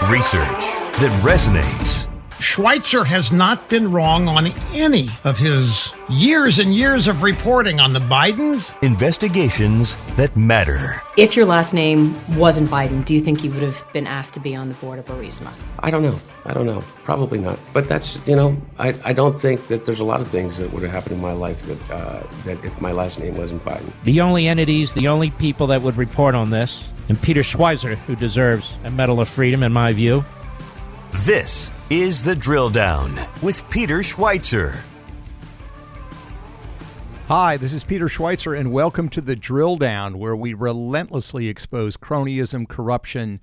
Research that resonates. Schweizer has not been wrong on any of his years and years of reporting on the Bidens. Investigations that matter. If your last name wasn't Biden, do you think you would have been asked to be on the board of Burisma? I don't know. Probably not. But that's, I don't think that there's a lot of things that would have happened in my life that if my last name wasn't Biden. The only entities, the only people that would report on this, and Peter Schweizer, who deserves a Medal of Freedom, in my view. This is The Drilldown with Peter Schweizer. Hi, this is Peter Schweizer, and welcome to The Drilldown, where we relentlessly expose cronyism, corruption,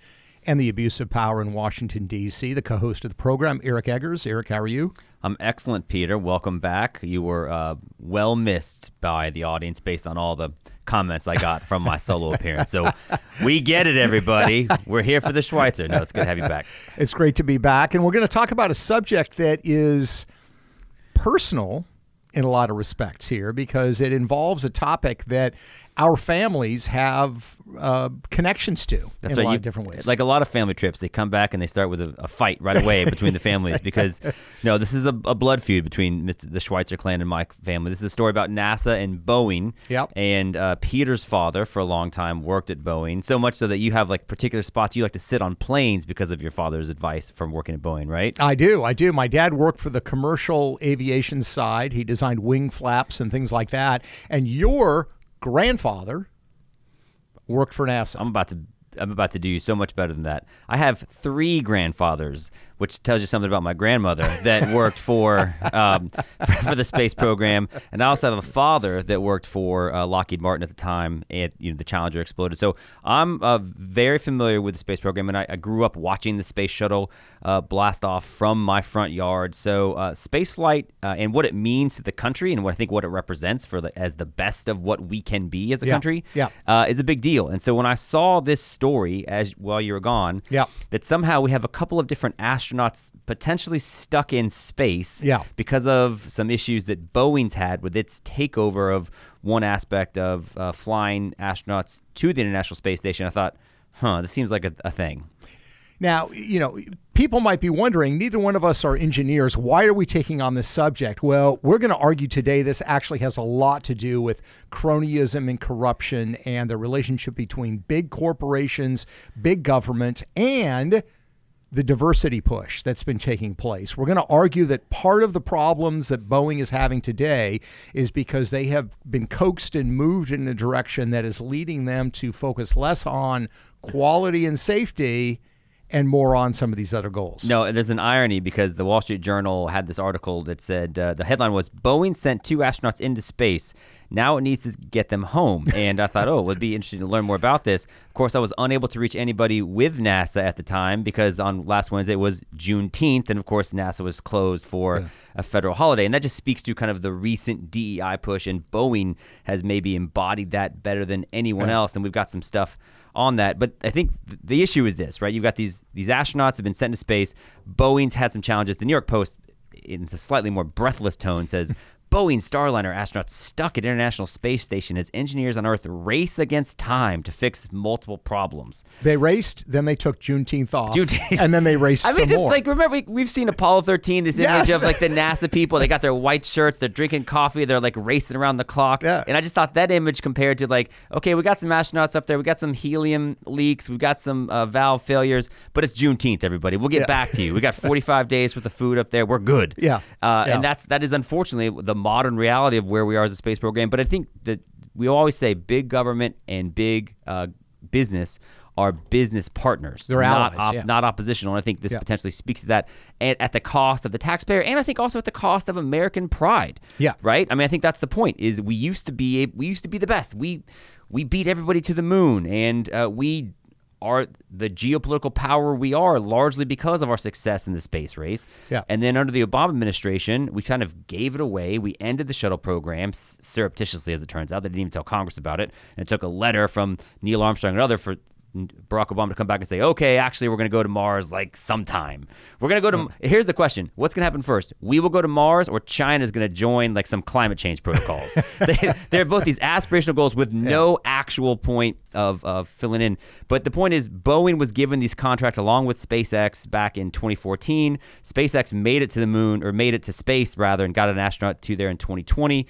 and the abuse of power in Washington, D.C. The co-host of the program, Eric Eggers. Eric, how are you? I'm excellent, Peter. Welcome back. You were well missed by the audience based on all the comments I got from my solo appearance. So we get it, everybody. We're here for the Schweizer. No, it's good to have you back. It's great to be back. And we're going to talk about a subject that is personal in a lot of respects here, because it involves a topic that our families have connections to in a lot of different ways. Like a lot of family trips, they come back and they start with a fight right away between the families because, this is a blood feud between the Schweizer clan and my family. This is a story about NASA and Boeing. Yep. And Peter's father, for a long time, worked at Boeing, so much so that you have like particular spots you like to sit on planes because of your father's advice from working at Boeing, right? I do. My dad worked for the commercial aviation side. He designed wing flaps and things like that. And your grandfather worked for NASA. I'm about to do you so much better than that. I have 3 grandfathers, which tells you something about my grandmother that worked for the space program, and I also have a father that worked for Lockheed Martin at the time. The Challenger exploded, so I'm very familiar with the space program, and I grew up watching the space shuttle blast off from my front yard. So space flight and what it means to the country, and what it represents as the best of what we can be as a country, is a big deal. And so when I saw this story while you were gone, that somehow we have a couple of different astronauts potentially stuck in space because of some issues that Boeing's had with its takeover of one aspect of flying astronauts to the International Space Station. I thought, this seems like a thing. Now, people might be wondering, neither one of us are engineers. Why are we taking on this subject? Well, we're going to argue today this actually has a lot to do with cronyism and corruption and the relationship between big corporations, big government, and the diversity push that's been taking place. We're going to argue that part of the problems that Boeing is having today is because they have been coaxed and moved in a direction that is leading them to focus less on quality and safety and more on some of these other goals. No, there's an irony because the Wall Street Journal had this article that said the headline was, Boeing sent 2 astronauts into space. Now it needs to get them home. And I thought, it would be interesting to learn more about this. Of course, I was unable to reach anybody with NASA at the time because on last Wednesday was Juneteenth. And of course, NASA was closed for a federal holiday. And that just speaks to kind of the recent DEI push. And Boeing has maybe embodied that better than anyone else. And we've got some stuff on that. But I think the issue is this, right? You've got these astronauts have been sent into space. Boeing's had some challenges. The New York Post, in a slightly more breathless tone, says, Boeing Starliner astronauts stuck at International Space Station as engineers on Earth race against time to fix multiple problems. They raced, then they took Juneteenth off, and then they raced some more. Remember, we've seen Apollo 13, this image of like the NASA people. They got their white shirts, they're drinking coffee, they're like racing around the clock. Yeah. And I just thought that image compared to like, okay, we got some astronauts up there, we got some helium leaks, we've got some valve failures, but it's Juneteenth, everybody. We'll get back to you. We got 45 days worth of food up there. We're good. And that is unfortunately the modern reality of where we are as a space program. But I think that we always say big government and big business are business partners. They're allies, not oppositional. And I think this potentially speaks to that at the cost of the taxpayer, and I think also at the cost of American pride. Right? I mean, I think that's the point. Is we used to be the best. We beat everybody to the moon, and we are the geopolitical power we are largely because of our success in the space race. And then under the Obama administration, we kind of gave it away. We ended the shuttle program surreptitiously, as it turns out. They didn't even tell Congress about it. And it took a letter from Neil Armstrong and others for Barack Obama to come back and say, okay, actually, we're going to go to Mars like sometime. We're going to go to, here's the question. What's going to happen first? We will go to Mars, or China's going to join like some climate change protocols? They're both these aspirational goals with no actual point of filling in. But the point is, Boeing was given these contracts along with SpaceX back in 2014. SpaceX made it to the moon, or made it to space rather, and got an astronaut to there in 2020.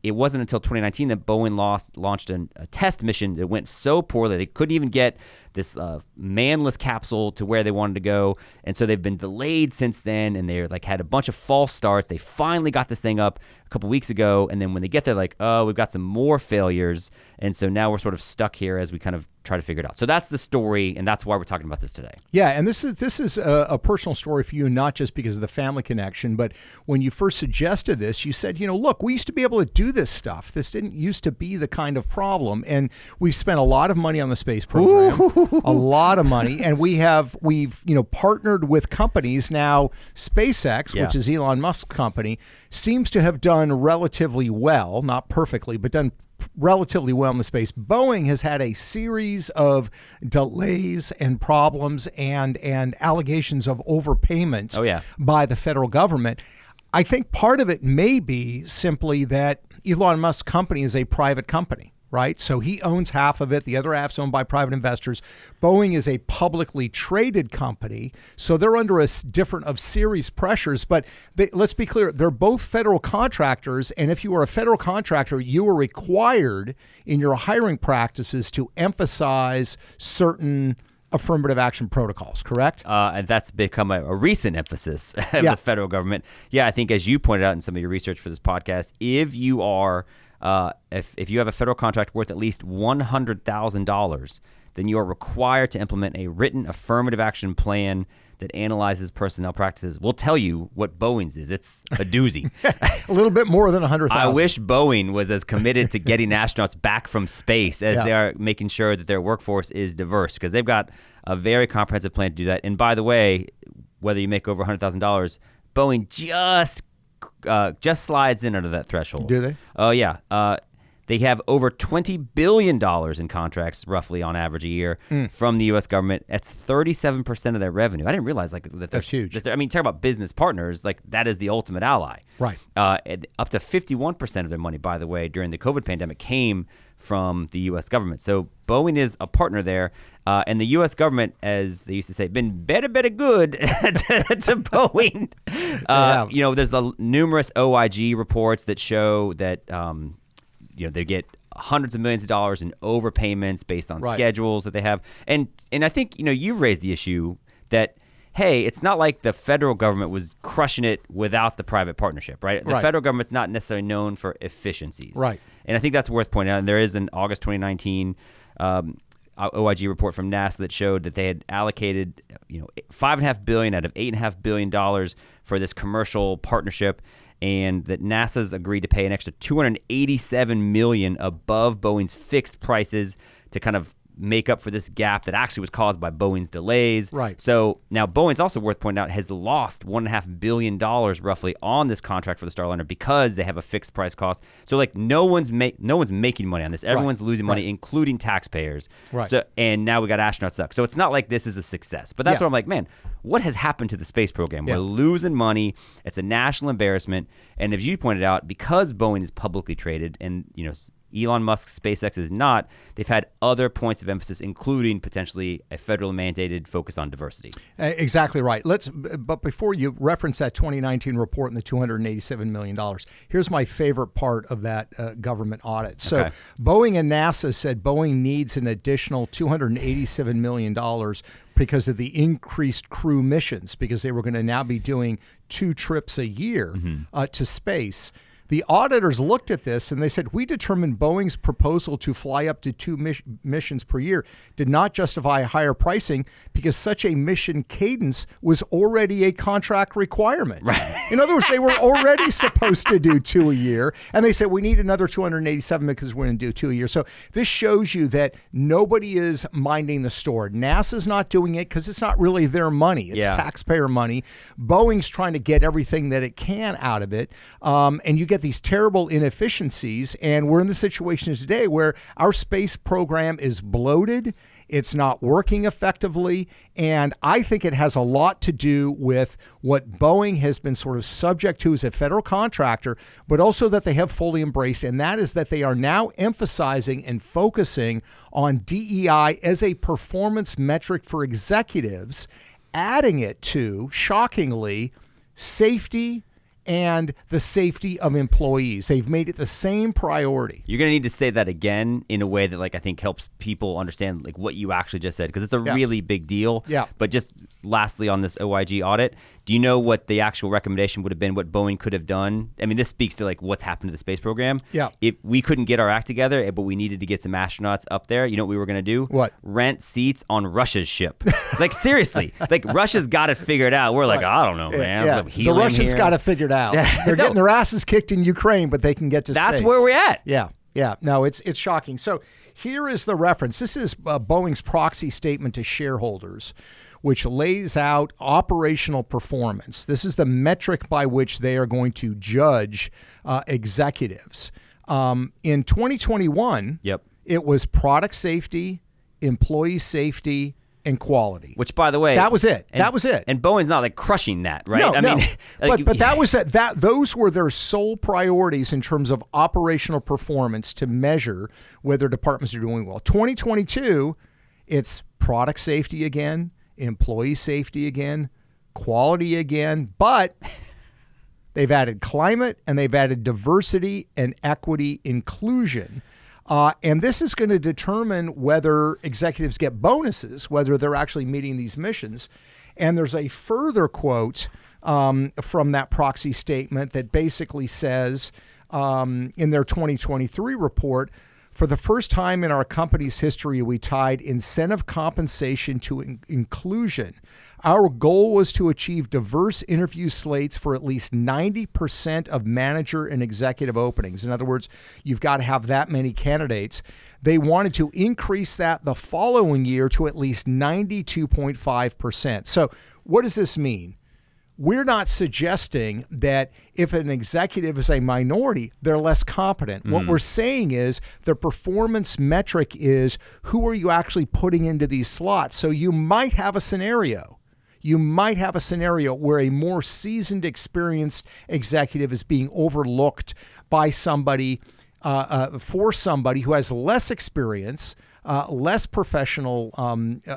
It wasn't until 2019 that Boeing launched a test mission that went so poorly they couldn't even get this manless capsule to where they wanted to go, and so they've been delayed since then, and they're like had a bunch of false starts. They finally got this thing up a couple weeks ago, and then when they get there, like, oh, we've got some more failures, and so now we're sort of stuck here as we kind of try to figure it out. So that's the story, and that's why we're talking about this today. Yeah, and this is a personal story for you, not just because of the family connection, but when you first suggested this, you said, look, we used to be able to do this stuff. This didn't used to be the kind of problem, and we've spent a lot of money on the space program. A lot of money, and we've partnered with companies now. SpaceX, which is Elon Musk's company, seems to have done relatively well, not perfectly, but done relatively well in the space. Boeing has had a series of delays and problems and allegations of overpayment by the federal government. I think part of it may be simply that Elon Musk's company is a private company. Right? So he owns half of it. The other half's owned by private investors. Boeing is a publicly traded company, so they're under a different of series pressures. But let's be clear, they're both federal contractors. And if you are a federal contractor, you are required in your hiring practices to emphasize certain affirmative action protocols, correct? And that's become a recent emphasis of the federal government. Yeah, I think as you pointed out in some of your research for this podcast, if you are if you have a federal contract worth at least $100,000, then you are required to implement a written affirmative action plan that analyzes personnel practices. We'll tell you what Boeing's is. It's a doozy. A little bit more than 100,000. I wish Boeing was as committed to getting astronauts back from space as they are making sure that their workforce is diverse, because they've got a very comprehensive plan to do that. And by the way, whether you make over $100,000, Boeing just slides in under that threshold. Do they? Oh, yeah. They have over $20 billion in contracts, roughly on average a year, from the U.S. government. That's 37% of their revenue. I didn't realize that. That's huge. Talk about business partners. Like, that is the ultimate ally. Right. Up to 51% of their money, by the way, during the COVID pandemic came from the U.S. government. So Boeing is a partner there. And the U.S. government, as they used to say, been very good to Boeing. There's the numerous OIG reports that show that they get hundreds of millions of dollars in overpayments based on schedules that they have. And I think you've raised the issue that, hey, it's not like the federal government was crushing it without the private partnership, right? The federal government's not necessarily known for efficiencies. Right. And I think that's worth pointing out. And there is an August 2019 OIG report from NASA that showed that they had allocated, $5.5 billion out of $8.5 billion for this commercial partnership, and that NASA's agreed to pay an extra $287 million above Boeing's fixed prices to kind of make up for this gap that actually was caused by Boeing's delays. Right. So now Boeing's also worth pointing out has lost $1.5 billion roughly on this contract for the Starliner because they have a fixed price cost. So like no one's making money on this. Everyone's losing money, including taxpayers. Right. So and now we got astronauts stuck. So it's not like this is a success. But that's what I'm like, man, what has happened to the space program? We're losing money. It's a national embarrassment. And as you pointed out, because Boeing is publicly traded and Elon Musk's SpaceX is not, they've had other points of emphasis, including potentially a federally mandated focus on diversity. Exactly right. But before you reference that 2019 report and the $287 million, here's my favorite part of that government audit. So Boeing and NASA said Boeing needs an additional $287 million because of the increased crew missions, because they were going to now be doing 2 trips a year to space. The auditors looked at this and they said, we determined Boeing's proposal to fly up to 2 missions per year did not justify higher pricing because such a mission cadence was already a contract requirement. Right. In other words, they were already supposed to do 2 a year. And they said, we need another 287 because we're going to do 2 a year. So this shows you that nobody is minding the store. NASA's not doing it because it's not really their money. It's taxpayer money. Boeing's trying to get everything that it can out of it. And you get these terrible inefficiencies, and we're in the situation today where our space program is bloated, It's not working effectively. And I think it has a lot to do with what Boeing has been sort of subject to as a federal contractor, but also that they have fully embraced. And that is that they are now emphasizing and focusing on DEI as a performance metric for executives, adding it to, shockingly, safety and the safety of employees. They've made it the same priority. You're going to need to say that again in a way that, like, I think helps people understand, like, what you actually just said, because it's a really big deal. Yeah. But just lastly on this OIG audit, do you know what the actual recommendation would have been, what Boeing could have done? I mean, this speaks to, like, what's happened to the space program. Yeah. If we couldn't get our act together, but we needed to get some astronauts up there, you know what we were going to do? What? Rent seats on Russia's ship. Like, seriously. Like, Russia's got it figured out. We're like, I don't know, man. Yeah. The Russians got it figured out. They're getting their asses kicked in Ukraine, but they can get to space. That's where we're at. Yeah. No, it's shocking. So here is the reference. This is Boeing's proxy statement to shareholders, which lays out operational performance. This is the metric by which they are going to judge executives. In 2021, it was product safety, employee safety, and quality. Which, by the way, that was it. And Boeing's not, like, crushing that, right? No, I mean, like, but that was that. Those were their sole priorities in terms of operational performance to measure whether departments are doing well. 2022, it's product safety again, employee safety again, quality again, but they've added climate and they've added diversity and equity inclusion. And this is going to determine whether executives get bonuses, whether they're actually meeting these missions. And there's a further quote from that proxy statement that basically says in their 2023 report, for the first time in our company's history, we tied incentive compensation to inclusion. Our goal was to achieve diverse interview slates for at least 90% of manager and executive openings. In other words, you've got to have that many candidates. They wanted to increase that the following year to at least 92.5%. So what does this mean? We're not suggesting that if an executive is a minority, they're less competent. What we're saying is their performance metric is who are you actually putting into these slots? So you might have a scenario. Where a more seasoned, experienced executive is being overlooked by somebody, for somebody who has less experience, less professional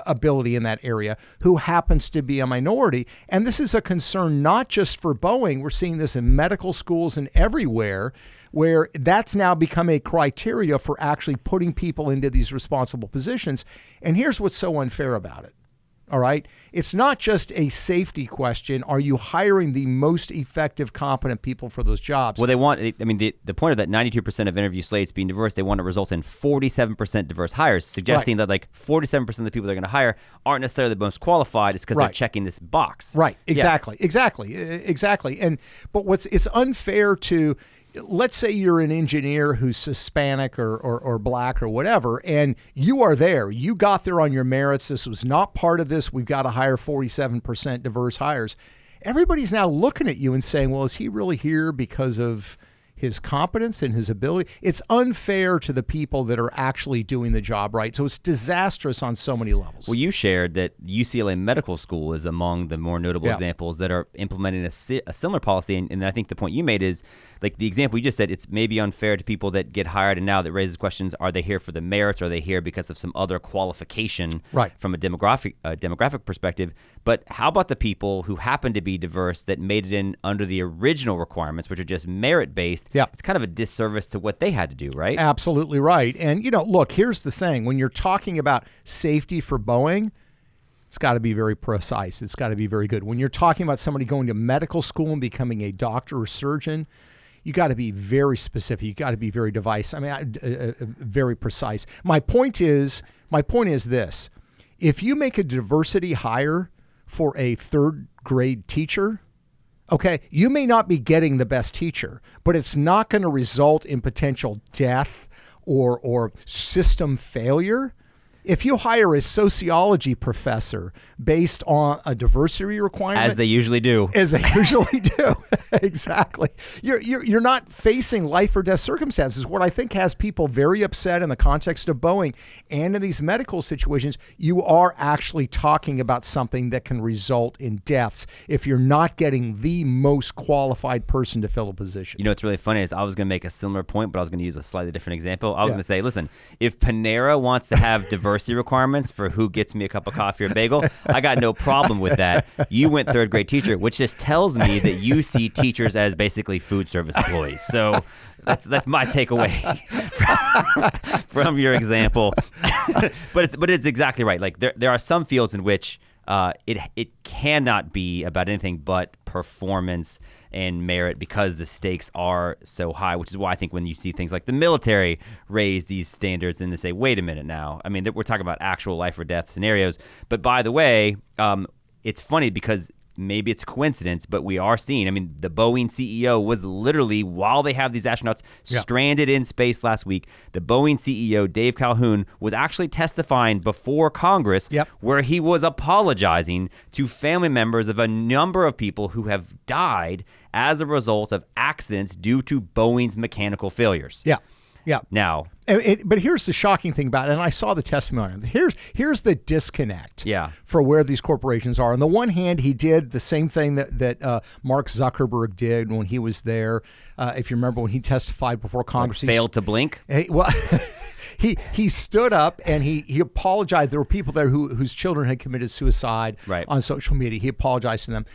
ability in that area, who happens to be a minority. And this is a concern not just for Boeing. We're seeing this in medical schools and everywhere, where that's now become a criteria for actually putting people into these responsible positions. And here's what's so unfair about it. All right. It's not just a safety question. Are you hiring the most effective, competent people for those jobs? Well, they want, I mean, the point of that 92% of interview slates being diverse, they want to result in 47% diverse hires, suggesting that, like, 47% of the people they're going to hire aren't necessarily the most qualified. It's because they're checking this box. Right. Exactly. And, but it's unfair to, let's say you're an engineer who's Hispanic or black or whatever, and you are there. You got there on your merits. This was not part of this. We've got to hire 47% diverse hires. Everybody's now looking at you and saying, well, is he really here because of his competence and his ability? It's unfair to the people that are actually doing the job right. So it's disastrous on so many levels. Well, you shared that UCLA Medical School is among the more notable examples that are implementing a similar policy. And I think the point you made is, like, the example you just said, it's maybe unfair to people that get hired, and now that raises questions, are they here for the merits? Or are they here because of some other qualification from a demographic perspective? But how about the people who happen to be diverse that made it in under the original requirements, which are just merit-based? Yeah. It's kind of a disservice to what they had to do, right? Absolutely right. And, look, here's the thing. When you're talking about safety for Boeing, it's got to be very precise. It's got to be very good. When you're talking about somebody going to medical school and becoming a doctor or surgeon, you got to be very specific. You got to be very very precise. My point is this. If you make a diversity hire for a third grade teacher, okay, you may not be getting the best teacher, but it's not going to result in potential death or system failure. If you hire a sociology professor based on a diversity requirement, as they usually do, Exactly. You're not facing life or death circumstances. What I think has people very upset in the context of Boeing and in these medical situations, you are actually talking about something that can result in deaths if you're not getting the most qualified person to fill a position. You know what's really funny is I was going to make a similar point, but I was going to use a slightly different example. I was going to say, listen, if Panera wants to have diversity requirements for who gets me a cup of coffee or bagel, I got no problem with that. You went third grade teacher, which just tells me that you see teachers as basically food service employees. So that's my takeaway from your example. but it's exactly right. Like there are some fields in which it cannot be about anything but performance and merit because the stakes are so high, which is why I think when you see things like the military raise these standards and they say, wait a minute now, I mean, we're talking about actual life or death scenarios. But by the way, it's funny because maybe it's a coincidence, but we are seeing, I mean, the Boeing CEO was literally, while they have these astronauts stranded in space last week, the Boeing CEO, Dave Calhoun, was actually testifying before Congress where he was apologizing to family members of a number of people who have died as a result of accidents due to Boeing's mechanical failures. Yeah. Now, but here's the shocking thing about it, and I saw the testimony. Here's the disconnect for where these corporations are. On the one hand, he did the same thing that Mark Zuckerberg did when he was there. If you remember when he testified before Congress. Failed to blink? He stood up and he apologized. There were people there whose children had committed suicide on social media. He apologized to them.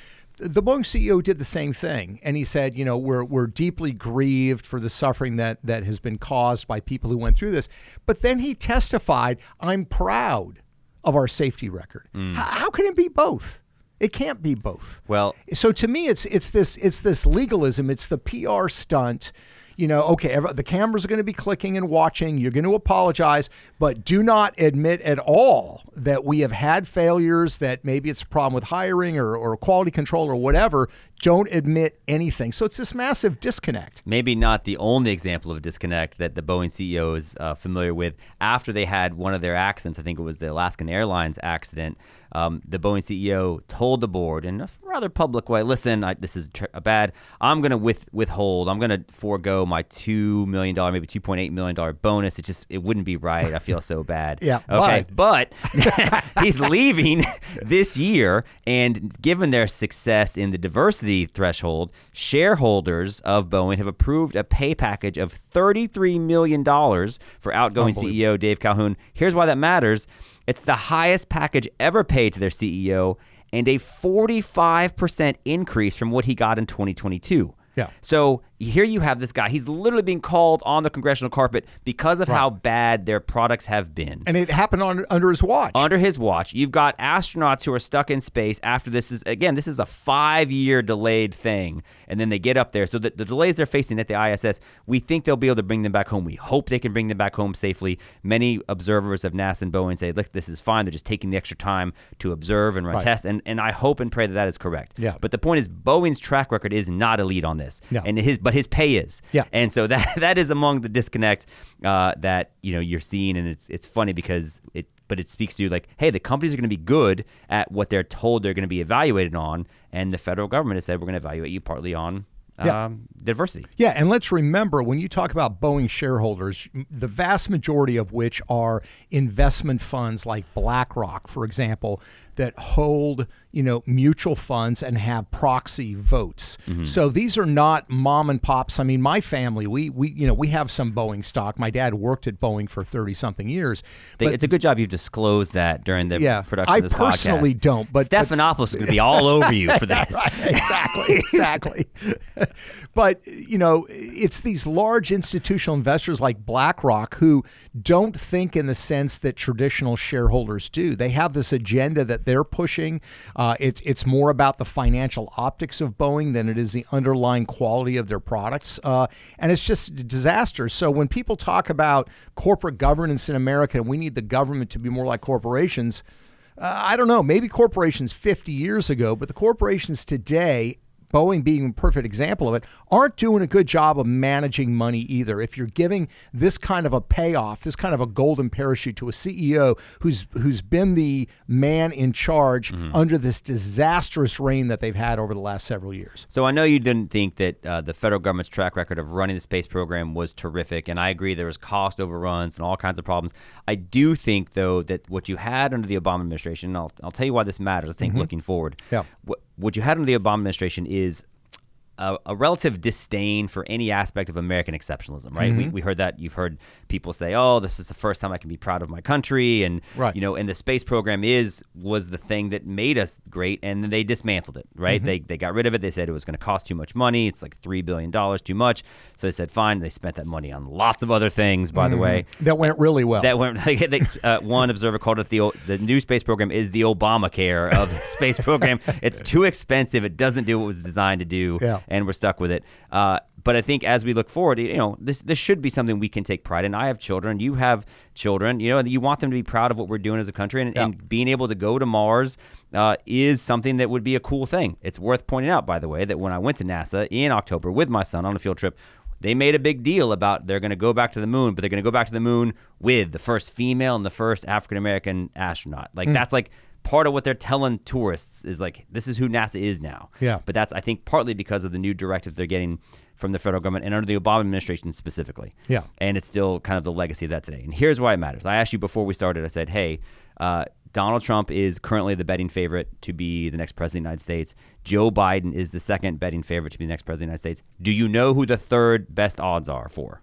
The Boeing CEO did the same thing, and he said, you know, we're deeply grieved for the suffering that has been caused by people who went through this. But then he testified, I'm proud of our safety record. How can it be both? It can't be both. Well, so to me, it's this legalism. It's the PR stunt. You know, okay, the cameras are going to be clicking and watching. You're going to apologize, but do not admit at all that we have had failures, that maybe it's a problem with hiring or quality control or whatever. Don't admit anything. So it's this massive disconnect. Maybe not the only example of a disconnect that the Boeing CEO is familiar with. After they had one of their accidents, I think it was the Alaskan Airlines accident, the Boeing CEO told the board in a rather public way, listen, this is bad. I'm going to withhold. I'm going to forego my $2 million, maybe $2.8 million bonus. It wouldn't be right. I feel so bad. Okay. But he's leaving this year, and given their success in the diversity threshold, shareholders of Boeing have approved a pay package of $33 million for outgoing CEO Dave Calhoun. Here's why that matters. It's the highest package ever paid to their CEO and a 45% increase from what he got in 2022. So here you have this guy. He's literally being called on the congressional carpet because of how bad their products have been. And it happened under his watch. Under his watch. You've got astronauts who are stuck in space after this is a 5-year delayed thing. And then they get up there. So the delays they're facing at the ISS, we think they'll be able to bring them back home. We hope they can bring them back home safely. Many observers of NASA and Boeing say, look, this is fine. They're just taking the extra time to observe and run tests. And I hope and pray that is correct. But the point is, Boeing's track record is not elite on this. But his pay is. And so that is among the disconnect that you're seeing, and it's funny because it speaks to like, hey, the companies are going to be good at what they're told they're going to be evaluated on, and the federal government has said we're going to evaluate you partly on diversity. And let's remember, when you talk about Boeing shareholders, the vast majority of which are investment funds like BlackRock, for example, that hold, mutual funds and have proxy votes. So these are not mom and pops. I mean, my family, we have some Boeing stock. My dad worked at Boeing for 30 something years. But it's a good job you've disclosed that during the production of this podcast. I personally don't, but Stephanopoulos is going to be all over you for this. Exactly. But, it's these large institutional investors like BlackRock who don't think in the sense that traditional shareholders do. They have this agenda that they're pushing. It's more about the financial optics of Boeing than it is the underlying quality of their products. And it's just a disaster. So when people talk about corporate governance in America, and we need the government to be more like corporations, I don't know, maybe corporations 50 years ago, but the corporations today Boeing being a perfect example of it, aren't doing a good job of managing money either. If you're giving this kind of a payoff, this kind of a golden parachute to a CEO who's been the man in charge under this disastrous reign that they've had over the last several years. So I know you didn't think that the federal government's track record of running the space program was terrific, and I agree there was cost overruns and all kinds of problems. I do think, though, that what you had under the Obama administration, and I'll tell you why this matters, I think, looking forward. Yeah. What you had under the Obama administration is a relative disdain for any aspect of American exceptionalism, right? We heard that. You've heard people say, "Oh, this is the first time I can be proud of my country," and and the space program was the thing that made us great, and then they dismantled it, right? They got rid of it. They said it was going to cost too much money. It's like $3 billion too much. So they said, fine. They spent that money on lots of other things, by the way. That went really well. That went. One observer called it the new space program is the Obamacare of the space program. It's too expensive. It doesn't do what it was designed to do. Yeah. And we're stuck with it. But I think as we look forward, this should be something we can take pride in. I have children. You have children. You want them to be proud of what we're doing as a country. And being able to go to Mars is something that would be a cool thing. It's worth pointing out, by the way, that when I went to NASA in October with my son on a field trip, they made a big deal about they're going to go back to the moon, but they're going to go back to the moon with the first female and the first African-American astronaut. That's like part of what they're telling tourists is like, this is who NASA is now. Yeah. But that's, I think, partly because of the new directive they're getting from the federal government and under the Obama administration specifically. Yeah. And it's still kind of the legacy of that today. And here's why it matters. I asked you before we started, I said, hey, Donald Trump is currently the betting favorite to be the next president of the United States. Joe Biden is the second betting favorite to be the next president of the United States. Do you know who the third best odds are for?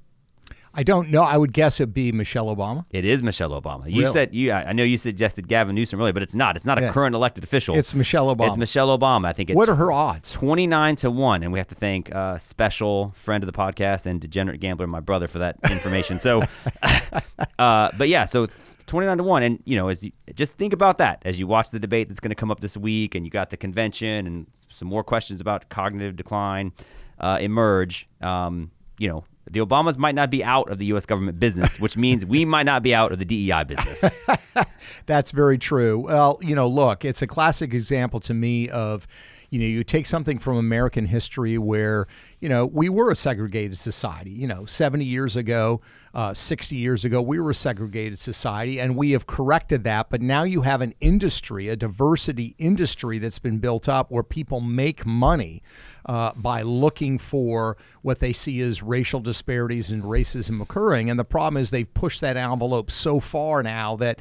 I don't know. I would guess it'd be Michelle Obama. It is Michelle Obama. You Really? said I know you suggested Gavin Newsom earlier, but it's not. It's not a current elected official. It's Michelle Obama. It's Michelle Obama. I think it's What are her odds? 29-1, and we have to thank special friend of the podcast and degenerate gambler, my brother, for that information. So, but yeah, so 29-1, and as you just think about that as you watch the debate that's going to come up this week, and you got the convention and some more questions about cognitive decline emerge. The Obamas might not be out of the U.S. government business, which means we might not be out of the DEI business. That's very true. Well, look, it's a classic example to me of, you take something from American history where, we were a segregated society. 70 years ago, 60 years ago, we were a segregated society, and we have corrected that. But now you have an industry, a diversity industry that's been built up where people make money by looking for what they see as racial disparities and racism occurring. And the problem is they've pushed that envelope so far now that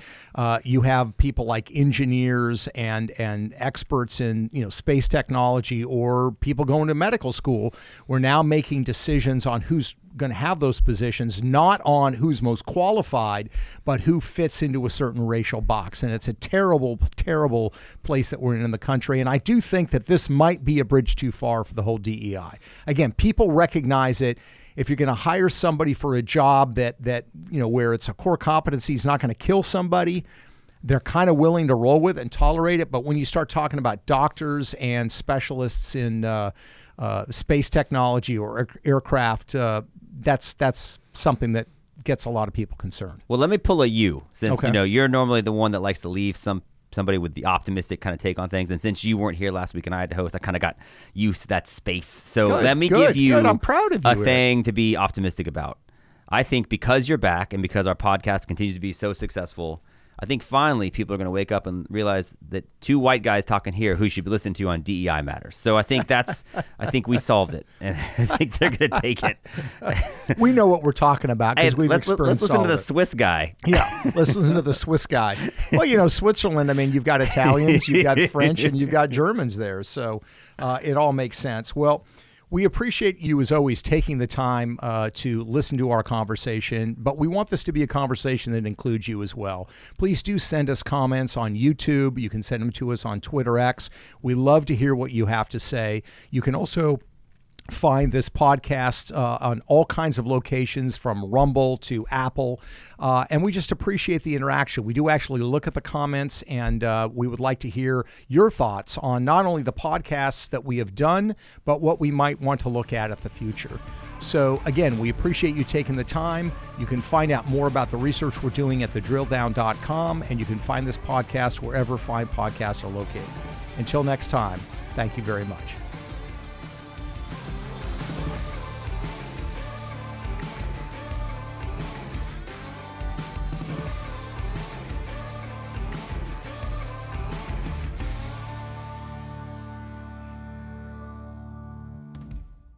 you have people like engineers and experts in space technology, or people going to medical school. We're now making decisions on who's going to have those positions, not on who's most qualified, but who fits into a certain racial box. And it's a terrible, terrible place that we're in the country. And I do think that this might be a bridge too far for the whole DEI. Again, people recognize it. If you're going to hire somebody for a job that where it's a core competency is not going to kill somebody, they're kind of willing to roll with it and tolerate it. But when you start talking about doctors and specialists in space technology or aircraft, that's something that gets a lot of people concerned. Well, let me pull a you, since you're normally the one that likes to leave somebody with the optimistic kind of take on things, and since you weren't here last week and I had to host, I kind of got used to that space. So let me give you I'm proud of you, a thing to be optimistic about. I think because you're back and because our podcast continues to be so successful, I think finally people are going to wake up and realize that two white guys talking here who should be listened to on DEI matters. So I think I think we solved it, and I think they're going to take it. We know what we're talking about because we've let's experienced listen to the it. Swiss guy. Yeah, let's listen to the Swiss guy. Well, Switzerland, you've got Italians, you've got French, and you've got Germans there. So it all makes sense. Well, we appreciate you, as always, taking the time to listen to our conversation, but we want this to be a conversation that includes you as well. Please do send us comments on YouTube. You can send them to us on Twitter X. We love to hear what you have to say. You can also find this podcast on all kinds of locations, from Rumble to Apple, and we just appreciate the interaction. We do actually look at the comments, and we would like to hear your thoughts on not only the podcasts that we have done, but what we might want to look at the future. So again, we appreciate you taking the time. You can find out more about the research we're doing at thedrilldown.com, and you can find this podcast wherever fine podcasts are located. Until next time, thank you very much.